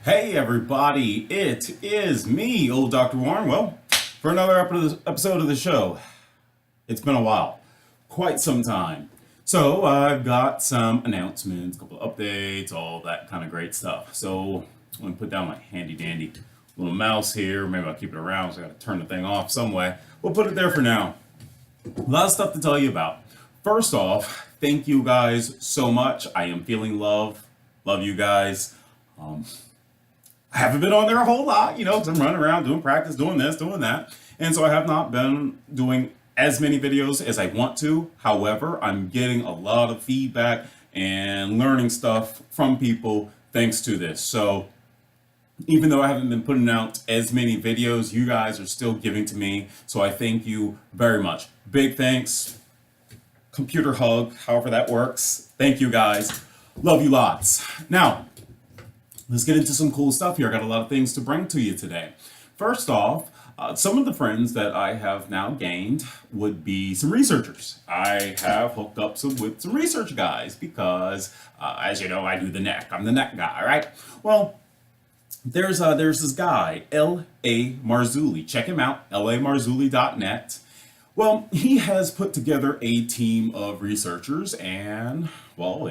Hey everybody, it is me, old Dr. Warren. Well, for another episode of the show. It's been a while, quite some time. So I've got some announcements, a couple of updates, all that kind of great stuff. So I'm gonna put down my handy dandy little mouse here. Maybe I'll keep it around, so I gotta turn the thing off some way. We'll put it there for now. A lot of stuff to tell you about. First off, thank you guys so much. I am feeling love. Love you guys. I haven't been on there a whole lot, because I'm running around doing practice, doing this, doing that. And so I have not been doing as many videos as I want to. However, I'm getting a lot of feedback and learning stuff from people thanks to this. So even though I haven't been putting out as many videos, you guys are still giving to me. So I thank you very much. Big thanks. Computer hug, however that works. Thank you guys. Love you lots. Now, let's get into some cool stuff here. I got a lot of things to bring to you today. First off, some of the friends that I have now gained would be some researchers. I have hooked up with some research guys because, as you know, I do the neck. I'm the neck guy, right? Well, there's this guy, L.A. Marzulli. Check him out, lamarzulli.net. Well, he has put together a team of researchers, and, well,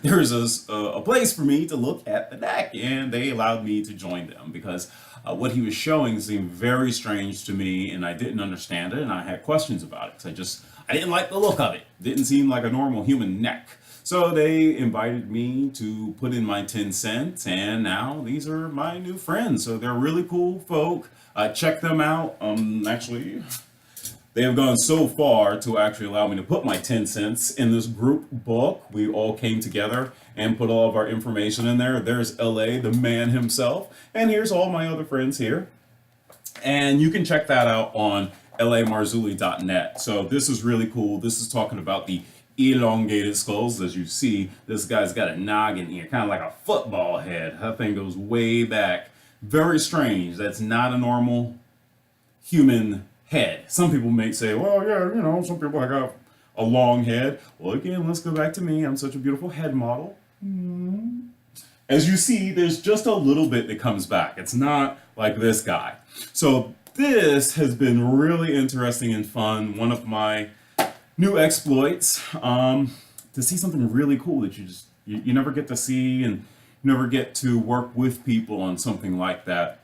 there's a place for me to look at the neck, and they allowed me to join them because what he was showing seemed very strange to me, and I didn't understand it, and I had questions about it because I didn't like the look of it. It didn't seem like a normal human neck. So they invited me to put in my 10 cents, and now these are my new friends. So they're really cool folk. Check them out. Actually, they have gone so far to actually allow me to put my 10 cents in this group book. We all came together and put all of our information in there. There's LA, the man himself. And here's all my other friends here. And you can check that out on lamarzulli.net. So this is really cool. This is talking about the elongated skulls. As you see, this guy's got a noggin here, kind of like a football head. That thing goes way back. Very strange. That's not a normal human head. Some people may say, well, yeah, some people have a long head. Well, again, let's go back to me. I'm such a beautiful head model. As you see, there's just a little bit that comes back. It's not like this guy. So this has been really interesting and fun. One of my new exploits, to see something really cool that you never get to see, and you never get to work with people on something like that.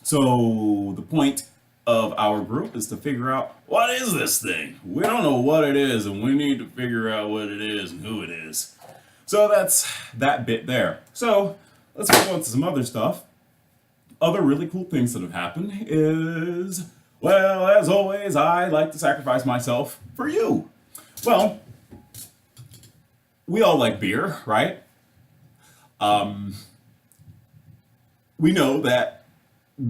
So the point of our group is to figure out, what is this thing? We don't know what it is, and we need to figure out what it is and who it is. So that's that bit there. So let's move on to some other stuff. Other really cool things that have happened is, well, as always, I like to sacrifice myself for you. Well, we all like beer, right? We know that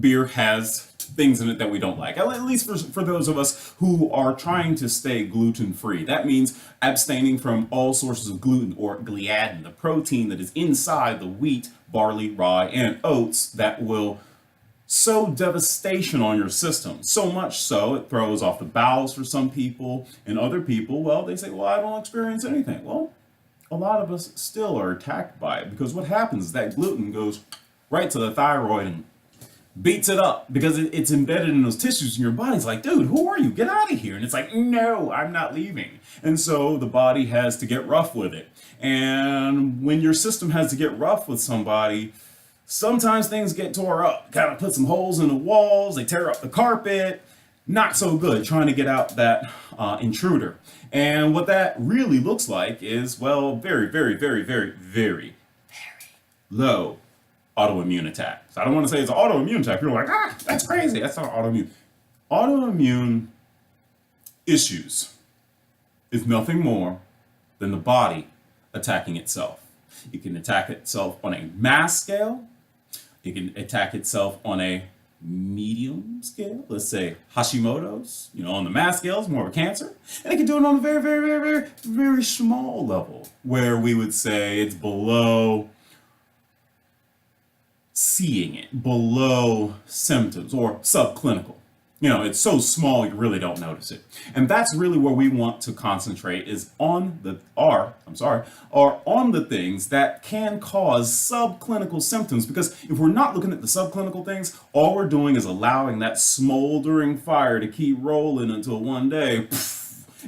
beer has things in it that we don't like, at least for those of us who are trying to stay gluten free. That means abstaining from all sources of gluten, or gliadin, the protein that is inside the wheat, barley, rye, and oats that will sow devastation on your system. So much so it throws off the bowels for some people, and other people, well, they say, well, I don't experience anything. Well, a lot of us still are attacked by it, because what happens is that gluten goes right to the thyroid and beats it up because it's embedded in those tissues in your body. It's like, dude, who are you? Get out of here. And it's like, no, I'm not leaving. And so the body has to get rough with it. And when your system has to get rough with somebody, sometimes things get tore up, kind of put some holes in the walls, they tear up the carpet. Not so good trying to get out that intruder. And what that really looks like is, well, very, very, very, very, very, very low autoimmune attack. So I don't want to say it's an autoimmune attack. People are like, that's crazy. That's not autoimmune. Autoimmune issues is nothing more than the body attacking itself. It can attack itself on a mass scale. It can attack itself on a medium scale. Let's say Hashimoto's, on the mass scale, it's more of a cancer. And it can do it on a very, very, very, very, very small level, where we would say it's below seeing it, below symptoms, or subclinical. It's so small you really don't notice it. And that's really where we want to concentrate is on on the things that can cause subclinical symptoms. Because if we're not looking at the subclinical things, all we're doing is allowing that smoldering fire to keep rolling until one day,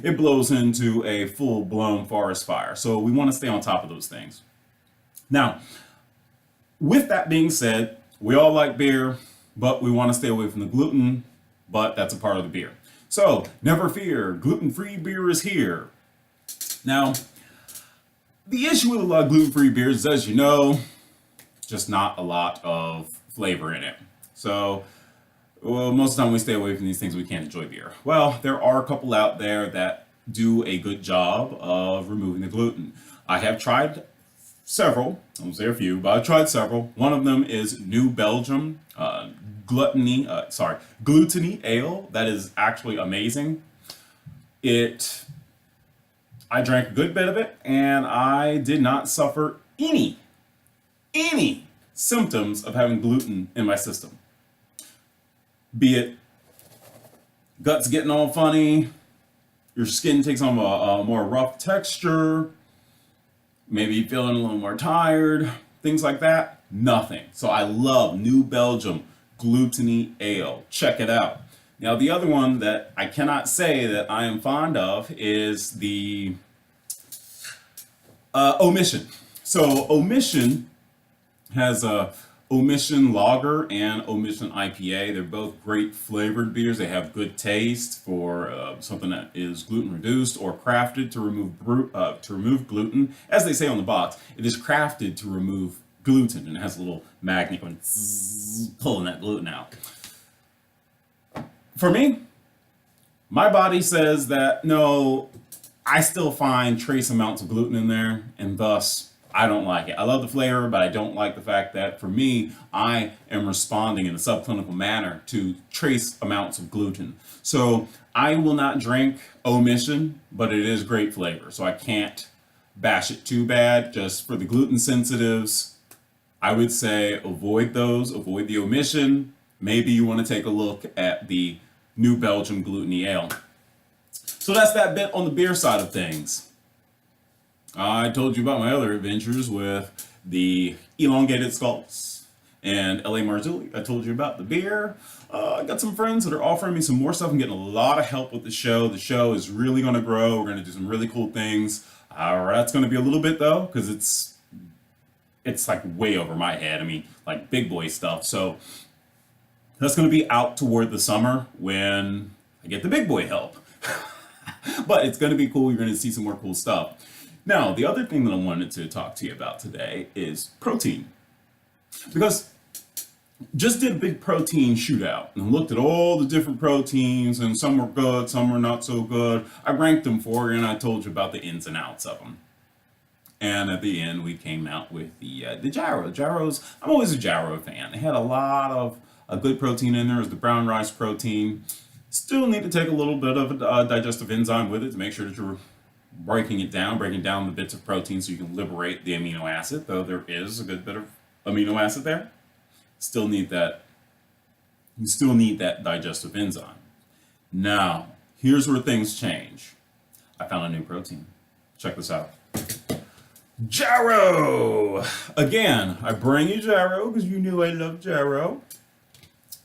it blows into a full-blown forest fire. So we want to stay on top of those things. Now, with that being said, we all like beer, but we want to stay away from the gluten, but that's a part of the beer. So, never fear, gluten-free beer is here. Now, the issue with a lot of gluten-free beers is, as you know, just not a lot of flavor in it. So, most of the time we stay away from these things, we can't enjoy beer. Well, there are a couple out there that do a good job of removing the gluten. I have tried several. I won't say a few, but I tried several. One of them is New Belgium Gluteny Ale. That is actually amazing. I drank a good bit of it, and I did not suffer any symptoms of having gluten in my system. Be it guts getting all funny, your skin takes on a more rough texture, maybe feeling a little more tired, things like that. Nothing. So I love New Belgium Gluteny Ale. Check it out. Now, the other one that I cannot say that I am fond of is the Omission. So Omission has a Omission Lager and Omission IPA. They're both great flavored beers. They have good taste for something that is gluten reduced or crafted to remove gluten. As they say on the box, it is crafted to remove gluten, and it has a little magnet going pulling that gluten out. For me, my body says that no, I still find trace amounts of gluten in there, and thus I don't like it. I love the flavor, but I don't like the fact that for me, I am responding in a subclinical manner to trace amounts of gluten. So I will not drink Omission, but it is great flavor. So I can't bash it too bad. Just for the gluten sensitives, I would say avoid those, avoid the Omission. Maybe you want to take a look at the New Belgium Gluteny Ale. So that's that bit on the beer side of things. I told you about my other adventures with the Elongated Skulls and LA Marzulli. I told you about the beer. I got some friends that are offering me some more stuff. I'm getting a lot of help with the show. The show is really going to grow. We're going to do some really cool things. That's going to be a little bit though, because it's like way over my head. I mean, like big boy stuff. So that's going to be out toward the summer when I get the big boy help. But it's going to be cool. You're going to see some more cool stuff. Now, the other thing that I wanted to talk to you about today is protein. Because just did a big protein shootout and looked at all the different proteins, and some were good, some were not so good. I ranked them for you, and I told you about the ins and outs of them. And at the end, we came out with the Jarrow. Jarrow's, I'm always a Jarrow fan. They had a lot of a good protein in there. There's the brown rice protein. Still need to take a little bit of a digestive enzyme with it to make sure that you're breaking down the bits of protein so you can liberate the amino acid, though there is a good bit of amino acid there. Still need that. You still need that digestive enzyme. Now, here's where things change. I found a new protein. Check this out. Jarrow! Again, I bring you Jarrow because you knew I love Jarrow.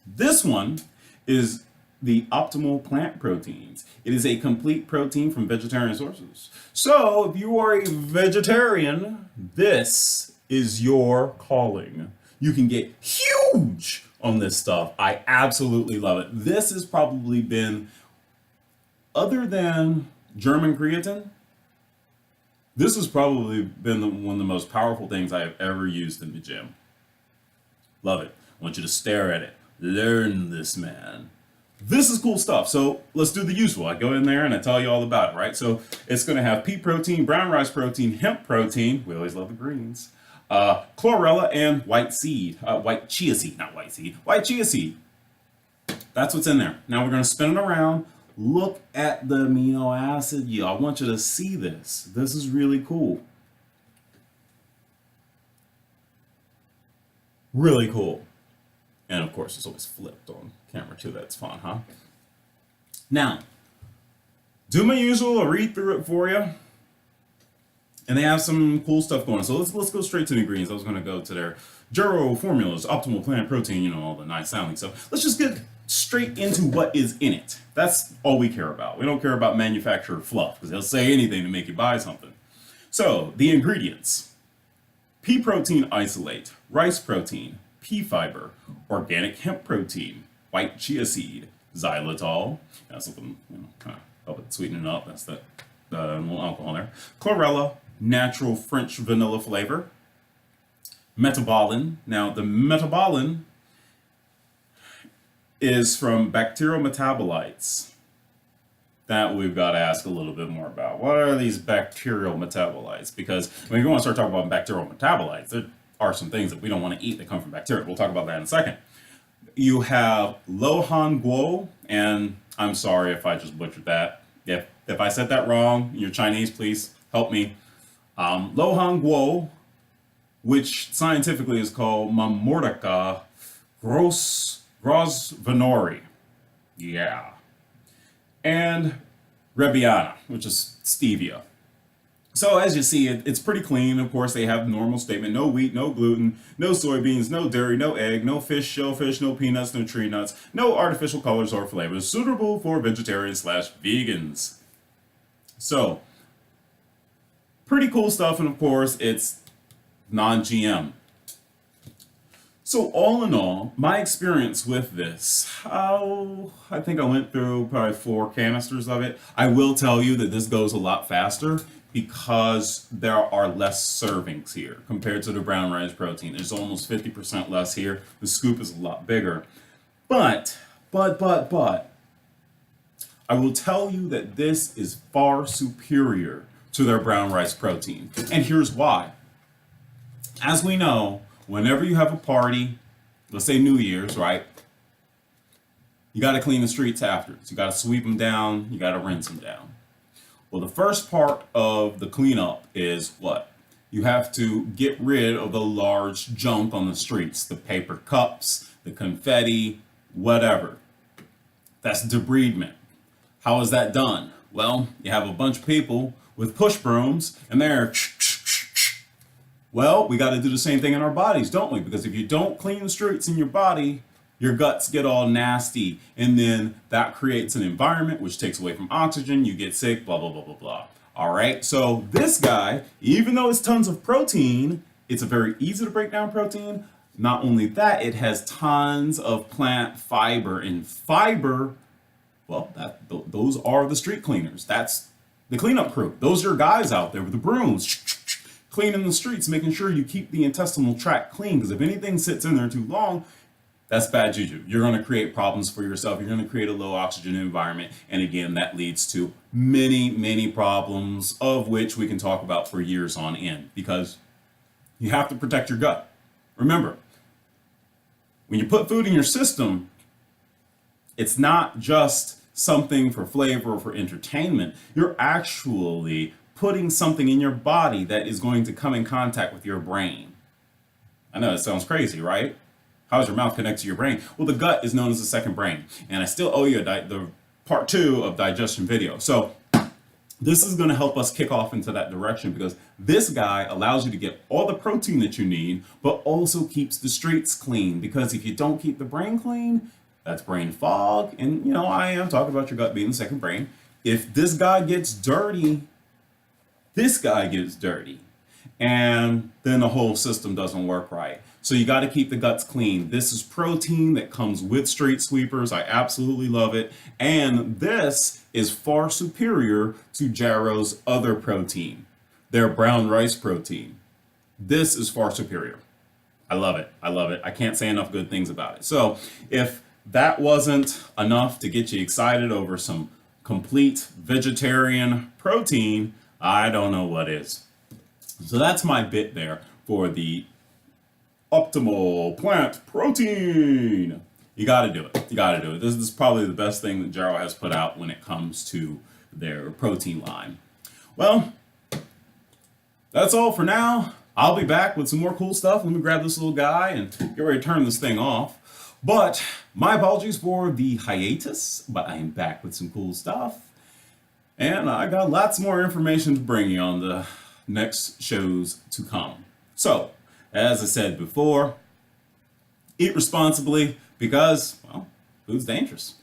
This one is the optimal plant proteins. It is a complete protein from vegetarian sources. So if you are a vegetarian, this is your calling. You can get huge on this stuff. I absolutely love it. This has probably been, other than German creatine, this has probably been one of the most powerful things I have ever used in the gym. Love it. I want you to stare at it. Learn this, man. This is cool stuff. So let's do the usual. I go in there and I tell you all about it, right? So it's going to have pea protein, brown rice protein, hemp protein. We always love the greens. Chlorella and white chia seed. That's what's in there. Now we're going to spin it around. Look at the amino acid. I want you to see this. This is really cool. Really cool. And of course, it's always flipped on camera too. That's fun, huh? Now, do my usual, I'll read through it for you. And they have some cool stuff going on. So let's go straight to the ingredients. I was going to go to their Jarrow formulas, optimal plant protein, all the nice sounding stuff. Let's just get straight into what is in it. That's all we care about. We don't care about manufacturer fluff because they'll say anything to make you buy something. So the ingredients: pea protein isolate, rice protein, pea fiber, organic hemp protein, white chia seed, xylitol. That's something, kind of help it sweeten it up. That's the little alcohol there. Chlorella, natural French vanilla flavor. Metabolin. Now, the metabolin is from bacterial metabolites that we've got to ask a little bit more about. What are these bacterial metabolites? Because when you want to start talking about bacterial metabolites, there are some things that we don't want to eat that come from bacteria. We'll talk about that in a second. You have Lohan Guo, and I'm sorry if I just butchered that. If I said that wrong, you're Chinese, please help me. Lohan Guo, which scientifically is called Mamordica grosvenori. Yeah. And Rebiana, which is stevia. So as you see, it's pretty clean. Of course, they have the normal statement: no wheat, no gluten, no soybeans, no dairy, no egg, no fish, shellfish, no peanuts, no tree nuts, no artificial colors or flavors, suitable for vegetarians/vegans. So, pretty cool stuff, and of course, it's non-GM. So all in all, my experience with this, I think I went through probably 4 canisters of it. I will tell you that this goes a lot faster because there are less servings here compared to the brown rice protein. There's almost 50% less here. The scoop is a lot bigger. But, I will tell you that this is far superior to their brown rice protein. And here's why. As we know, whenever you have a party, let's say New Year's, right? You got to clean the streets afterwards. You got to sweep them down. You got to rinse them down. Well, the first part of the cleanup is what? You have to get rid of the large junk on the streets, the paper cups, the confetti, whatever. That's debridement. How is that done? Well, you have a bunch of people with push brooms and they're well, we got to do the same thing in our bodies, don't we? Because if you don't clean the streets in your body, your guts get all nasty, and then that creates an environment which takes away from oxygen, you get sick, blah, blah, blah, blah, blah. All right, so this guy, even though it's tons of protein, it's a very easy to break down protein. Not only that, it has tons of plant fiber, and fiber, well, those are the street cleaners. That's the cleanup crew. Those are your guys out there with the brooms, cleaning the streets, making sure you keep the intestinal tract clean, because if anything sits in there too long, that's bad juju. You're going to create problems for yourself. You're going to create a low oxygen environment. And again, that leads to many, many problems, of which we can talk about for years on end, because you have to protect your gut. Remember, when you put food in your system, it's not just something for flavor or for entertainment. You're actually putting something in your body that is going to come in contact with your brain. I know it sounds crazy, right? How does your mouth connect to your brain? Well, the gut is known as the second brain. And I still owe you the part 2 of digestion video. So this is going to help us kick off into that direction, because this guy allows you to get all the protein that you need, but also keeps the streets clean. Because if you don't keep the brain clean, that's brain fog. And, I am talking about your gut being the second brain. If this guy gets dirty, and then the whole system doesn't work right. So you got to keep the guts clean. This is protein that comes with street sweepers. I absolutely love it. And this is far superior to Jarrow's other protein, their brown rice protein. This is far superior. I love it. I can't say enough good things about it. So if that wasn't enough to get you excited over some complete vegetarian protein, I don't know what is. So that's my bit there for the optimal plant protein. You got to do it. This is probably the best thing that Jarrow has put out when it comes to their protein line. Well, that's all for now. I'll be back with some more cool stuff. Let me grab this little guy and get ready to turn this thing off. But my apologies for the hiatus, but I am back with some cool stuff. And I got lots more information to bring you on the next shows to come. So, as I said before, eat responsibly because, well, food's dangerous.